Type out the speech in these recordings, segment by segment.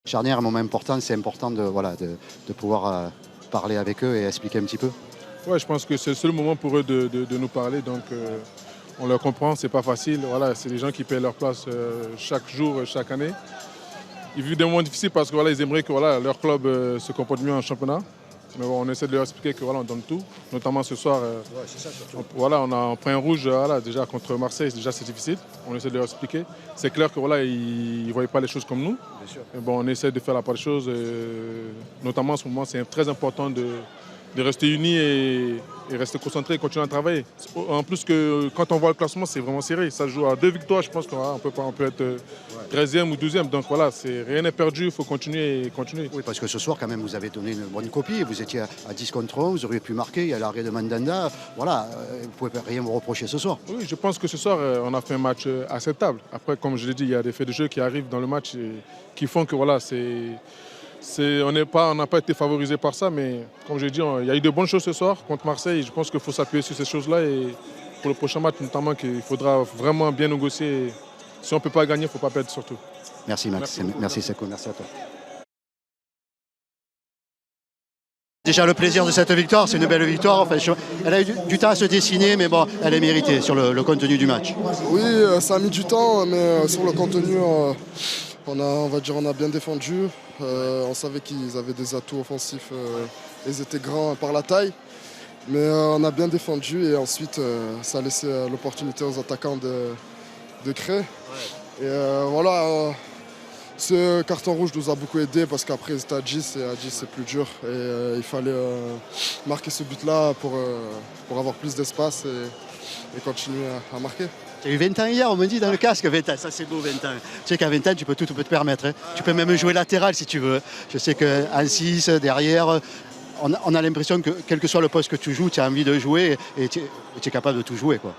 Charnière, un moment important, c'est important de, voilà, de pouvoir parler avec eux et expliquer un petit peu. Ouais, je pense que c'est le seul moment pour eux de nous parler, donc on leur comprend, c'est pas facile. Voilà, c'est des gens qui payent leur place chaque jour, chaque année. Ils vivent des moments difficiles parce que voilà, ils aimeraient que voilà, leur club se comporte mieux en championnat. Mais bon, on essaie de leur expliquer que voilà, on donne tout, notamment ce soir. Voilà, on prend un rouge voilà, déjà contre Marseille, déjà c'est difficile. On essaie de leur expliquer. C'est clair que voilà, ils ne voyaient pas les choses comme nous. Mais bon, on essaie de faire la part des choses. Notamment en ce moment, c'est très important de rester unis et rester concentrés et continuer à travailler. En plus que quand on voit le classement, c'est vraiment serré. Ça joue à 2 victoires, je pense qu'on peut être 13e ou 12e. Donc voilà, rien n'est perdu, il faut continuer et continuer. Oui, parce que ce soir, quand même, vous avez donné une bonne copie. Vous étiez à 10 contre 11, vous auriez pu marquer. Il y a l'arrêt de Mandanda. Voilà, vous ne pouvez rien vous reprocher ce soir. Oui, je pense que ce soir, on a fait un match acceptable. Après, comme je l'ai dit, il y a des faits de jeu qui arrivent dans le match et qui font que voilà, on n'a pas été favorisé par ça, mais comme je l'ai dit, il y a eu de bonnes choses ce soir contre Marseille. Je pense qu'il faut s'appuyer sur ces choses-là et pour le prochain match, notamment, qu'il faudra vraiment bien négocier. Si on ne peut pas gagner, il ne faut pas perdre surtout. Merci Max, merci Seko, merci à toi. Déjà le plaisir de cette victoire, c'est une belle victoire. Enfin, elle a eu du temps à se dessiner, mais bon, elle est méritée sur le contenu du match. Oui, ça a mis du temps, mais sur le contenu, on a bien défendu. On savait qu'ils avaient des atouts offensifs, ils étaient grands par la taille. Mais on a bien défendu et ensuite ça a laissé l'opportunité aux attaquants de créer. Et voilà, ce carton rouge nous a beaucoup aidé parce qu'après c'était à 10 et à 10 c'est plus dur. Et il fallait marquer ce but-là pour avoir plus d'espace et continuer à marquer. Tu as eu 20 ans hier, on me dit dans le casque, 20 ans, ça c'est beau 20 ans. Tu sais qu'à 20 ans, tu peux te permettre. Hein. Tu peux même jouer latéral si tu veux. Je sais qu'en 6, derrière, on a l'impression que quel que soit le poste que tu joues, tu as envie de jouer et tu es capable de tout jouer. Quoi.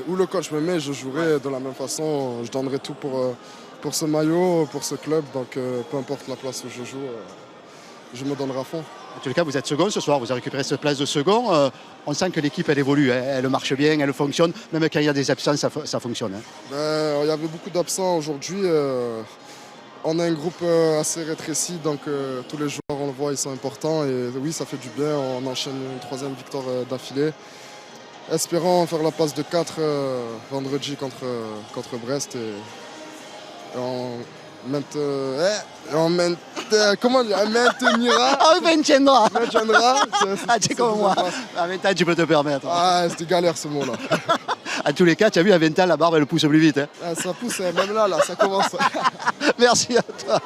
Où le coach me met, je jouerai de la même façon. Je donnerai tout pour ce maillot, pour ce club. Donc peu importe la place où je joue, je me donnerai à fond. En tout cas, vous êtes second ce soir, vous avez récupéré cette place de second. On sent que l'équipe, elle évolue, hein. Elle marche bien, elle fonctionne. Même quand il y a des absences, ça fonctionne. Hein. Il y avait beaucoup d'absents aujourd'hui. On a un groupe assez rétréci, donc tous les joueurs, on le voit, ils sont importants. Et oui, ça fait du bien, on enchaîne une 3e victoire d'affilée. Espérons faire la passe de 4 vendredi contre Brest. Comment dire, maintenira. Ah, on maintiendra. C'est comme moi. À 20 ans, tu peux te permettre. Ah, c'était galère ce mot-là. En tous les cas, tu as vu, à 20 ans, la barbe, elle pousse plus vite. Hein. Ça pousse, même là, ça commence. Merci à toi.